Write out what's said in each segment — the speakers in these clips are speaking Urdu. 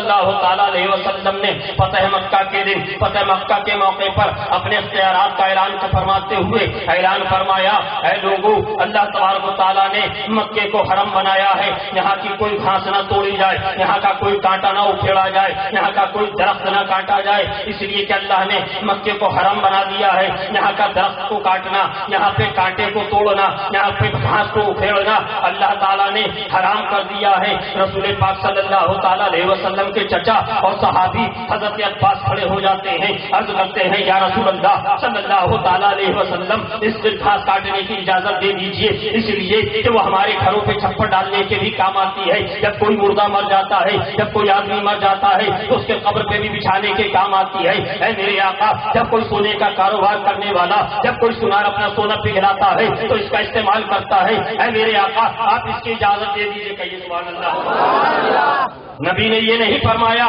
اللہ تعالیٰ علیہ وسلم نے فتح مکہ کے دن، فتح مکہ کے موقع پر اپنے اختیارات کا اعلان فرماتے ہوئے اعلان فرمایا، اے لوگوں، اللہ تبارک و تعالیٰ نے مکے کو حرم بنایا ہے، یہاں کی کوئی گھاس نہ توڑی جائے، یہاں کا کوئی کانٹا نہ اکھیڑا جائے، یہاں کا کوئی درخت نہ کاٹا جائے، اس لیے کہ اللہ نے مکے کو حرم بنا دیا ہے۔ یہاں کا درخت کو کاٹنا، یہاں پہ کانٹے کو توڑنا، یہاں پہ گھاس کو اکھیڑنا اللہ تعالیٰ نے حرام کر دیا ہے۔ رسول پاک صلی اللہ تعالیٰ علیہ وسلم کے چچا اور صحابی حضرت عباس کھڑے ہو جاتے ہیں، عرض کرتے ہیں یا رسول اللہ صلی اللہ تعالیٰ علیہ وسلم، اس گھاس کاٹنے کی اجازت دے دیجیے، اس لیے کہ وہ ہمارے گھروں پہ چھپر ڈالنے کے بھی کام آتی ہے۔ جب کوئی مردہ مر جاتا ہے، جب کوئی آدمی مر جاتا ہے تو اس کے قبر پہ بھی بچھانے کے کام آتی ہے۔ اے میرے آقا، جب کوئی سونے کا کاروبار کرنے والا، جب کوئی سونار اپنا سونا پگھلاتا ہے تو اس کا استعمال کرتا ہے۔ اے میرے آقا، آپ اس کی اجازت دے دیجیے، کہیے سبحان اللہ۔ نبی نے یہ نہیں فرمایا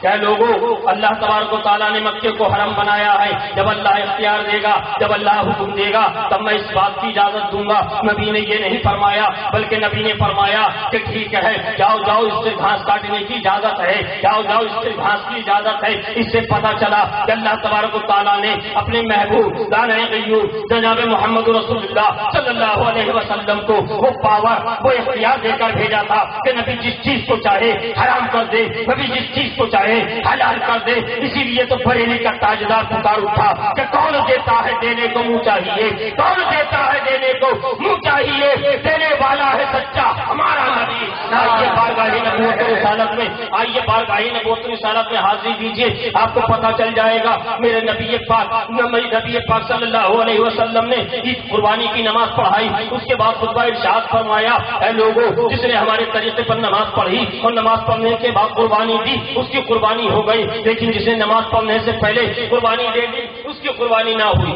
کہ لوگوں، اللہ تبارک و تعالیٰ نے مکے کو حرم بنایا ہے، جب اللہ اختیار دے گا، جب اللہ حکم دے گا تب میں اس بات کی اجازت دوں گا۔ نبی نے یہ نہیں فرمایا، بلکہ نبی نے فرمایا کہ ٹھیک ہے، جاؤ جاؤ، اس سے گھاس کاٹنے کی اجازت ہے، جاؤ جاؤ، اس سے گھاس کی اجازت ہے۔ اس سے پتہ چلا کہ اللہ تبارک و تعالیٰ نے اپنے محبوب دانۂ غیور جناب محمد رسول اللہ صلی اللہ علیہ وسلم کو وہ پاور، وہ اختیار دے کر بھیجا تھا کہ نبی جس چیز کو چاہے حرام کر دے، نبی جس چیز کو چاہے حلال کر دے۔ اسی لیے تو بریلی کا تاجدار پکار اٹھا کہ کون دیتا ہے دینے کو منہ چاہیے، کون دیتا ہے دینے کو منہ چاہیے، دینے والا ہے سچا ہمارا نبی۔ آئیے بارگاہ نبوت و رسالت میں، آئیے بارگاہ نبوت و رسالت میں حاضری دیجیے، آپ کو پتہ چل جائے گا میرے نبی پاک صلی اللہ علیہ وسلم نے عید قربانی کی نماز پڑھائی، اس کے بعد خطبہ ارشاد فرمایا، اے لوگوں، جس نے ہمارے طریقے پر نماز پڑھی اور نماز پڑھنے کے بعد قربانی دی اس کی قربانی ہو گئی، لیکن جس نے نماز پڑھنے سے پہلے قربانی دے دی اس کی قربانی نہ ہوئی۔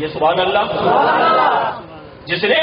یہ سبحان اللہ۔ جس نے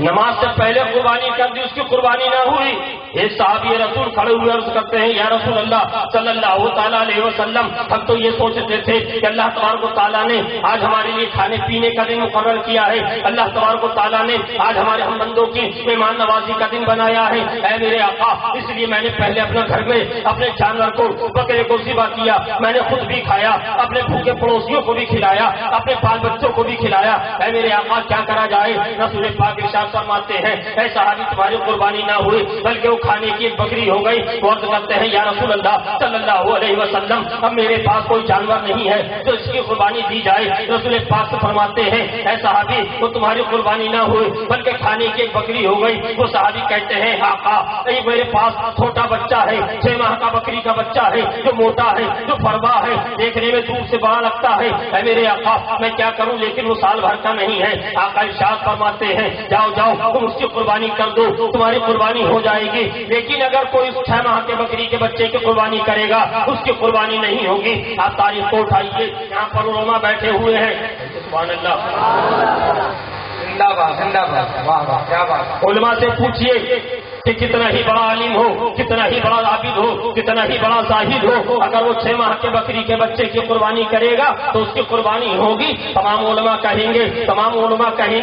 نماز سے پہلے قربانی کر دی اس کی قربانی نہ ہوئی۔ ایک صحابی رسول کھڑے ہوئے عرض کرتے ہیں یا رسول اللہ صلی اللہ تعالیٰ علیہ وسلم، ہم تو یہ سوچتے تھے کہ اللہ تبارک و تعالیٰ نے آج ہمارے لیے کھانے پینے کا دن مقرر کیا ہے، اللہ تبارک و تعالیٰ نے آج ہمارے ہم بندوں کی مہمان نوازی کا دن بنایا ہے، اے میرے آقا، اس لیے میں نے پہلے اپنے گھر میں اپنے جانور کو، بکرے کو ذبح کیا، میں نے خود بھی کھایا، اپنے بھوکے پڑوسیوں کو بھی کھلایا، اپنے بال بچوں کو بھی کھلایا۔ اے میرے آقا، کیا کرا جائے؟ رسول پاک ارشاد فرماتے ہیں، اے صحابی، تمہاری قربانی نہ ہوئی بلکہ وہ کھانے کی ایک بکری ہو گئی۔ وہ عرض کرتے ہیں یا رسول اللہ صلی اللہ علیہ وسلم، اب میرے پاس کوئی جانور نہیں ہے تو اس کی قربانی دی جائے۔ رسول پاک سے فرماتے ہیں، اے صحابی، وہ تمہاری قربانی نہ ہوئی بلکہ کھانے کی ایک بکری ہو گئی۔ وہ صحابی کہتے ہیں آقا، میرے پاس چھوٹا بچہ ہے، 6 ماہ کا بکری کا بچہ ہے، جو موٹا ہے، جو فربا ہے، دیکھنے میں دور سے بڑا لگتا ہے، اے میرے آقا میں کیا کروں، لیکن وہ سال بھر کا نہیں ہے۔ آقا ارشاد فرماتے ہیں، جاؤ جاؤ، تم اس کی قربانی کر دو، تمہاری قربانی ہو جائے گی۔ لیکن اگر کوئی 6 ماہ کے بکری کے بچے کی قربانی کرے گا اس کی قربانی نہیں ہوگی۔ آپ تاریخ کو اٹھائیے، یہاں پر علماء بیٹھے ہوئے ہیں، سبحان اللہ، زندہ باد، زندہ باد، واہ واہ، کیا بات۔ علماء سے پوچھیے کہ کتنا ہی بڑا عالم ہو، کتنا ہی بڑا عابد ہو، کتنا ہی بڑا زاہد ہو، اگر وہ 6 ماہ کے بکری کے بچے کی قربانی کرے گا تو اس کی قربانی ہوگی؟ تمام علماء کہیں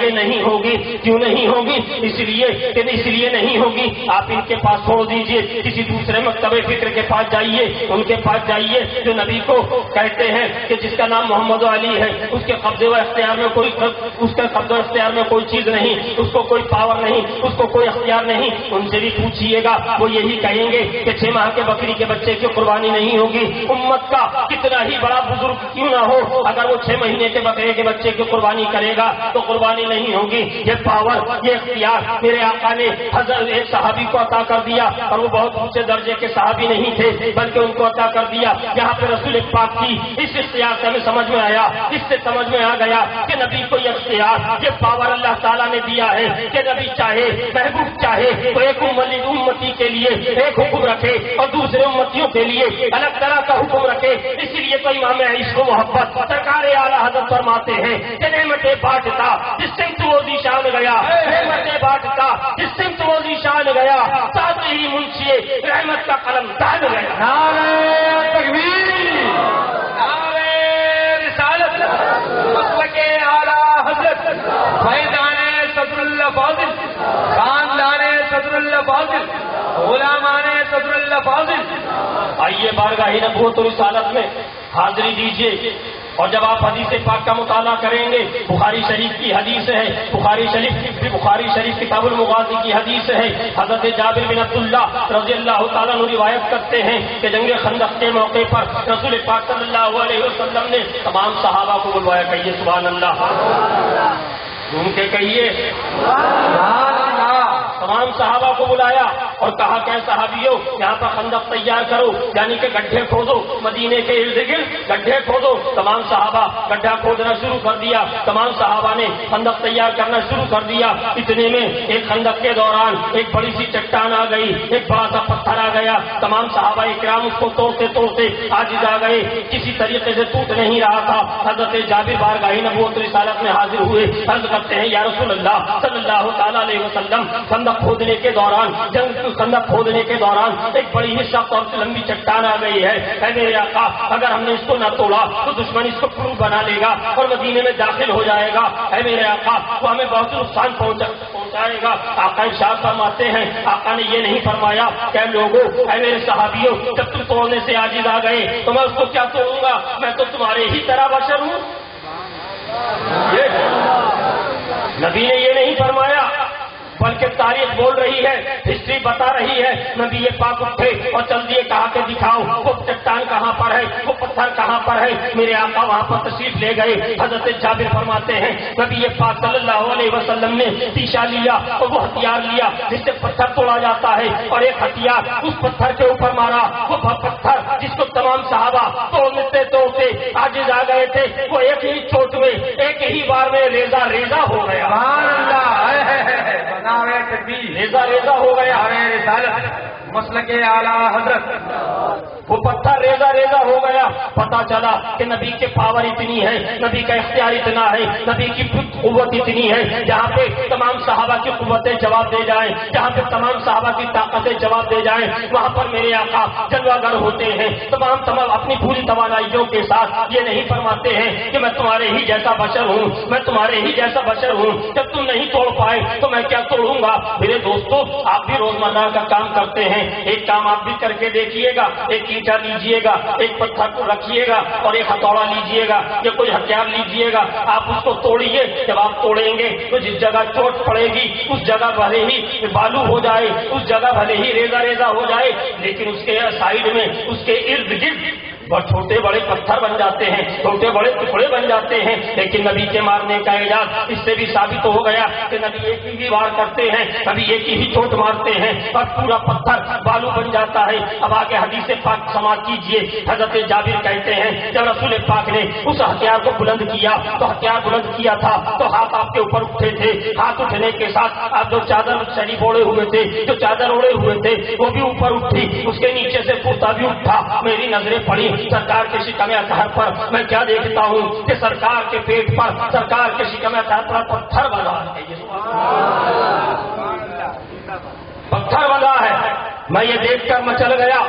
گے نہیں ہوگی۔ کیوں نہیں ہوگی؟ اس لیے نہیں ہوگی، آپ ان کے پاس چھوڑ دیجئے، کسی دوسرے مکتب فکر کے پاس جائیے، ان کے پاس جائیے جو نبی کو کہتے ہیں کہ جس کا نام محمد علی ہے، اس کے قبضے و اختیار میں کوئی چیز نہیں، اس کو کوئی پاور نہیں، اس کو کوئی اختیار نہیں۔ ان سے بھی پوچھئے گا، وہ یہی کہیں گے کہ 6 ماہ کے بکری کے بچے کی قربانی نہیں ہوگی۔ امت کا کتنا ہی بڑا بزرگ کیوں نہ ہو، اگر وہ 6 مہینے کے بکرے کے بچے کی قربانی کرے گا تو قربانی نہیں ہوگی۔ یہ پاور، یہ اختیار میرے آقا نے حضرت ایک صحابی کو عطا کر دیا، اور وہ بہت اونچے درجے کے صحابی نہیں تھے بلکہ ان کو عطا کر دیا۔ یہاں پہ رسول پاک کی اس اختیار سے ہمیں سمجھ میں آیا، اس سے سمجھ میں آ گیا کہ نبی کو یہ اختیار، یہ پاور اللہ تعالیٰ نے دیا ہے کہ نبی چاہے، محبوب چاہے تو ایک امتی کے لیے ایک حکم رکھے اور دوسرے امتیوں کے لیے الگ طرح کا حکم رکھے۔ اسی لیے تو امام عشق و محبت سرکار اعلیٰ حضرت فرماتے ہیں کہ نعمتیں بانٹتا جس سمت وہ ذیشان گیا، نعمتیں بانٹتا جس سمت وہ ذیشان گیا، ساتھ ہی منشی رحمت کا قلم دان گیا۔ نعرہ تکبیر، نعرہ رسالت، مسلک اعلیٰ حضرت فیضان صدر اللہ فاضل، خاندان صدر اللہ فاضل، غلامان صدر اللہ فاضل، آئیے بارگاہ نبوت و رسالت میں حاضری دیجیے، اور جب آپ حدیث پاک کا مطالعہ کریں گے، بخاری شریف کی حدیث ہے، بخاری شریف کتاب المغازی کی حدیث ہے، حضرت جابر بن عبداللہ رضی اللہ تعالیٰ عنہ روایت کرتے ہیں کہ جنگ خندق کے موقع پر رسول پاک صلی اللہ علیہ وسلم نے تمام صحابہ کو بلوایا، کہیے سبحان اللہ، گھوم کے کہیے تمام صحابہ کو بلایا اور کہا کہ صحابیوں یہاں پر خندق تیار کرو، یعنی کہ گڈھے کھودو، مدینے کے ارد گرد گڈھے کھودو۔ تمام صحابہ گڈھا کھودنا شروع کر دیا، تمام صحابہ نے خندق تیار کرنا شروع کر دیا۔ اتنے میں ایک خندق کے دوران ایک بڑی سی چٹان آ گئی، ایک بڑا سا پتھر آ گیا، تمام صحابہ اکرام اس کو توڑتے توڑتے عاجز آ گئے، کسی طریقے سے ٹوٹ نہیں رہا تھا۔ حضرت جابر بارگاہ نبوت رسالت میں حاضر ہوئے، عرض کرتے ہیں یا رسول اللہ صلی اللہ تعالیٰ علیہ وسلم، خندق کھودنے کے دوران خندق کھودنے کے دوران ایک بڑی ہی سخت اور لمبی چٹان آ گئی ہے، اے میرے آقا اگر ہم نے اس کو نہ توڑا تو دشمن اس کو پھرو بنا لے گا اور مدینے میں داخل ہو جائے گا، اے میرے آقا وہ ہمیں بہت نقصان پہنچائے گا۔ آقا ارشاد فرماتے ہیں، آقا نے یہ نہیں فرمایا کہ لوگوں اے میرے صحابیوں جب تم توڑنے سے عاجز آ گئے تو میں اس کو کیا توڑوں گا، میں تو تمہارے ہی طرح بشر ہوں۔ نبی نے یہ نہیں فرمایا، بلکہ تاریخ بول رہی ہے، ہسٹری بتا رہی ہے، نبی یہ پاک اٹھے اور چل دیے، کہا کہ دکھاؤ وہ چٹان کہاں پر ہے، وہ پتھر کہاں پر ہے۔ میرے آقا وہاں پر تشریف لے گئے۔ حضرت جابر فرماتے ہیں نبی یہ پاک صلی اللہ علیہ وسلم نے تیشا لیا اور وہ ہتھیار لیا جس سے پتھر توڑا جاتا ہے، اور ایک ہتھیار اس پتھر کے اوپر مارا، وہ پتھر جس کو تمام صحابہ توڑتے توڑتے عاجز آ گئے تھے، وہ ایک ہی چوٹ میں ایک ہی بار میں ریزہ ریزہ ہو گیا، ریزہ ریزہ ہو گیا۔ مسلک اعلیٰ حضرت وہ پتھر ریزہ ریزہ ہو گیا۔ پتا چلا کہ نبی کے پاور اتنی ہے، نبی کا اختیار اتنا ہے، نبی کی قوت اتنی ہے، جہاں پہ تمام صحابہ کی قوتیں جواب دے جائیں، جہاں پہ تمام صحابہ کی طاقتیں جواب دے جائیں، وہاں پر میرے آقا جلوہ گر ہوتے ہیں، تمام اپنی پوری توانائیوں کے ساتھ یہ نہیں فرماتے ہیں کہ میں تمہارے ہی جیسا بشر ہوں، میں تمہارے ہی جیسا بشر ہوں، جب تم نہیں توڑ پائے تو میں کیا توڑوں گا۔ میرے دوستو آپ بھی روزمرہ کا کام کرتے ہیں، ایک کام آپ بھی کر کے دیکھیے گا، ایک اینٹا لیجیے گا، ایک پتھر کو رکھیے گا اور ایک ہتھوڑا لیجیے گا یا کوئی ہتھیار لیجیے گا، آپ اس کو توڑیے۔ جب آپ توڑیں گے تو جس جگہ چوٹ پڑے گی اس جگہ بھلے ہی بالو ہو جائے، اس جگہ بھلے ہی ریزہ ریزہ ہو جائے، لیکن اس کے سائڈ میں اس کے ارد گرد اور چھوٹے بڑے پتھر بن جاتے ہیں، چھوٹے بڑے ٹکڑے بن جاتے ہیں۔ لیکن نبی کے مارنے کا اعجاز اس سے بھی ثابت ہو گیا کہ نبی ایک ہی وار کرتے ہیں، نبی ایک ہی چوٹ مارتے ہیں اور پورا پتھر بالو بن جاتا ہے۔ اب آگے حدیث پاک سماعت کیجیے۔ حضرت جابر کہتے ہیں جب رسول پاک نے اس ہتھیار کو بلند کیا تو ہتھیار بلند کیا تھا تو ہاتھ آپ کے اوپر اٹھے تھے، ہاتھ اٹھنے کے ساتھ آپ جو چادر شریف اوڑے ہوئے تھے، جو چادر اوڑے ہوئے تھے وہ بھی اوپر اٹھی، اس کے نیچے سے کرتا بھی اٹھا۔ میری نظریں پڑی سرکار کے شکم اطہر پر، میں کیا دیکھتا ہوں کہ سرکار کے پیٹ پر، سرکار کے شکم اطہر پر پتھر بنا ہے، پتھر بنا ہے۔ میں یہ دیکھ کر مچل گیا،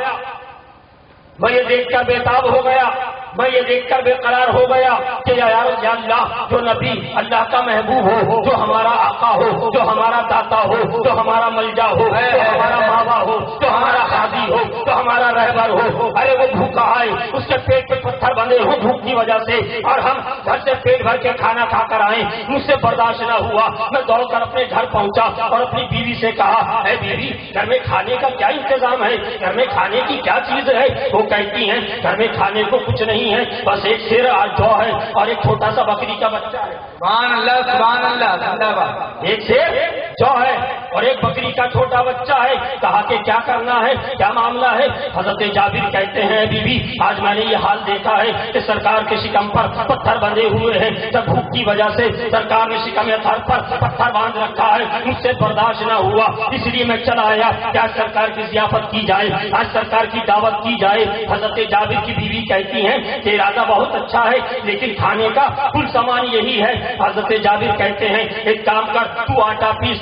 میں یہ دیکھ کر بےتاب ہو گیا، میں یہ دیکھ کر بے قرار ہو گیا کہ یا اللہ جو نبی اللہ کا محبوب ہو، جو ہمارا آقا ہو، جو ہمارا داتا ہو، جو ہمارا ملجا ہو، جو ہمارا ماوا ہو، جو ہمارا حاضی ہو، جو ہمارا رہبر ہو، ارے وہ بھوکا آئے، اس کے پیٹ پہ پتھر بندے ہو بھوک کی وجہ سے، اور ہم گھر سے پیٹ بھر کے کھانا کھا کر آئے، مجھ سے برداشت نہ ہوا، میں دوڑ کر اپنے گھر پہنچا اور اپنی بیوی سے کہا اے بیوی گھر میں کھانے کا کیا انتظام ہے، گھر میں کھانے کی کیا چیز ہے؟ وہ کہتی ہیں گھر میں کھانے کو کچھ نہیں ہے، بس ایک سیر جو ہے اور ایک چھوٹا سا بکری کا بچہ ہے۔ سبحان اللہ سبحان اللہ زندہ باد۔ ایک سیر جو ہے اور ایک بکری کا چھوٹا بچہ ہے۔ کہا کہ کیا کرنا ہے، کیا معاملہ ہے؟ حضرت جابر کہتے ہیں بی بی آج میں نے یہ حال دیکھا ہے کہ سرکار کے شکم پر پتھر بندھے ہوئے ہیں، جب بھوک کی وجہ سے سرکار نے شکم اطہر پر پتھر باندھ رکھا ہے، مجھ سے برداشت نہ ہوا، اس لیے میں چلا آیا کہ آج سرکار کی ضیافت کی جائے، آج سرکار کی دعوت کی جائے۔ حضرت جابر کی بیوی کہتی ہیں کہ ارادہ بہت اچھا ہے لیکن کھانے کا کل سامان یہی ہے۔ حضرت جابر کہتے ہیں ایک کام کر تو آٹا پیس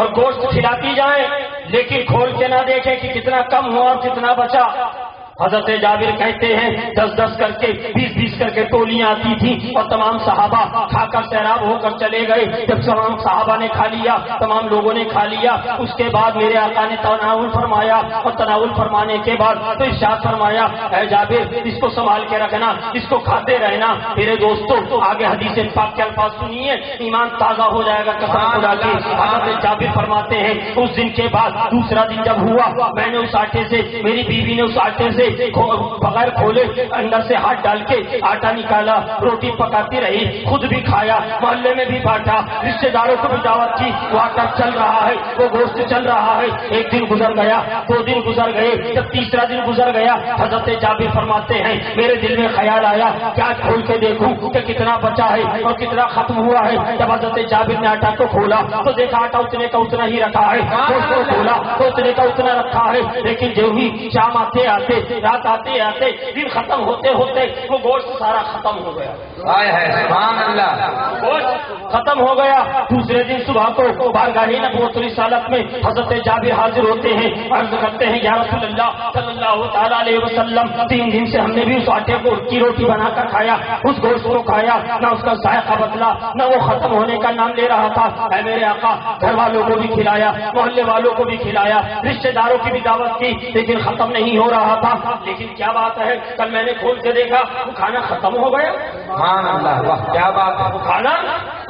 اور گوشت کھلاتی جائیں لیکن کھول کے نہ دیکھیں کہ کتنا کم ہوا اور کتنا بچا. حضرت جابر کہتے ہیں 10-10 کر کے 20-20 کر کے ٹولیاں آتی تھیں اور تمام صحابہ کھا کر سیراب ہو کر چلے گئے. جب تمام صحابہ نے کھا لیا، تمام لوگوں نے کھا لیا، اس کے بعد میرے آقا نے تناول فرمایا اور تناول فرمانے کے بعد تو ارشاد فرمایا اے جابر اس کو سنبھال کے رکھنا، اس کو کھاتے رہنا. میرے دوستوں آگے حدیث پاک کے الفاظ سنیے، ایمان تازہ ہو جائے گا قسم خدا کی. حضرت جابر فرماتے ہیں اس دن کے بعد دوسرا دن جب ہوا، میں نے اس آٹے سے، میری بیوی نے اس آٹے سے بغیر کھولے اندر سے ہاتھ ڈال کے آٹا نکالا، روٹی پکاتی رہی، خود بھی کھایا، محلے میں بھی بانٹا، رشتے داروں کو بھی دعوت کی. وہ آٹا چل رہا ہے، وہ گوشت چل رہا ہے. ایک دن گزر گیا، 2 دن گزر گئے، جب تیسرا دن گزر گیا حضرت جابر فرماتے ہیں میرے دل میں خیال آیا کہ آج کھول کے دیکھوں کہ کتنا بچا ہے اور کتنا ختم ہوا ہے. جب حضرت جابر نے آٹا کو کھولا تو دیکھا آٹا اتنے کا اتنا ہی رکھا ہے، گوشت کو کھولا تو اتنے کا اتنا رکھا ہے. لیکن جو ہی شام آتے آتے رات آتے آتے دن ختم ہوتے ہوتے وہ گوشت سارا ختم ہو گیا. سبحان اللہ. گوشت ختم ہو گیا. دوسرے دن صبح کو بارگاہ نبوت رسالت میں حضرت جابر حاضر ہوتے ہیں، عرض کرتے ہیں یا رسول اللہ صلی اللہ تعالیٰ علیہ وسلم 3 دن سے ہم نے بھی اس آٹے کی روٹی بنا کر کھایا، اس گوشت کو کھایا، نہ اس کا ذائقہ بدلا، نہ وہ ختم ہونے کا نام لے رہا تھا. اے میرے آقا گھر والوں کو بھی کھلایا، محلے والوں کو بھی کھلایا، رشتے داروں کی بھی دعوت کی، لیکن ختم نہیں ہو رہا تھا. لیکن کیا بات ہے کل میں نے کھول کے دیکھا وہ کھانا ختم ہو گیا. سبحان اللہ. واہ کیا بات ہے. وہ کھانا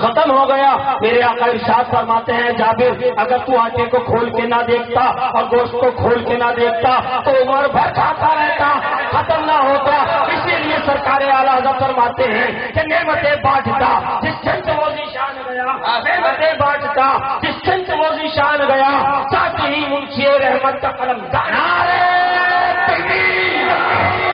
ختم ہو گیا. میرے آقا ارشاد فرماتے ہیں جابر اگر تو آٹے کو کھول کے نہ دیکھتا اور گوشت کو کھول کے نہ دیکھتا تو عمر بھر کھاتا رہتا، ختم نہ ہوتا. اسی لیے سرکار اعلیٰ حضرت فرماتے ہیں کہ نعمتیں بانٹتا جس سمت وہ ذیشان گیا، نعمتیں بانٹتا جس سمت وہ ذیشان گیا، ساتھ ہی منشی رحمت کا قلم دانا رہے.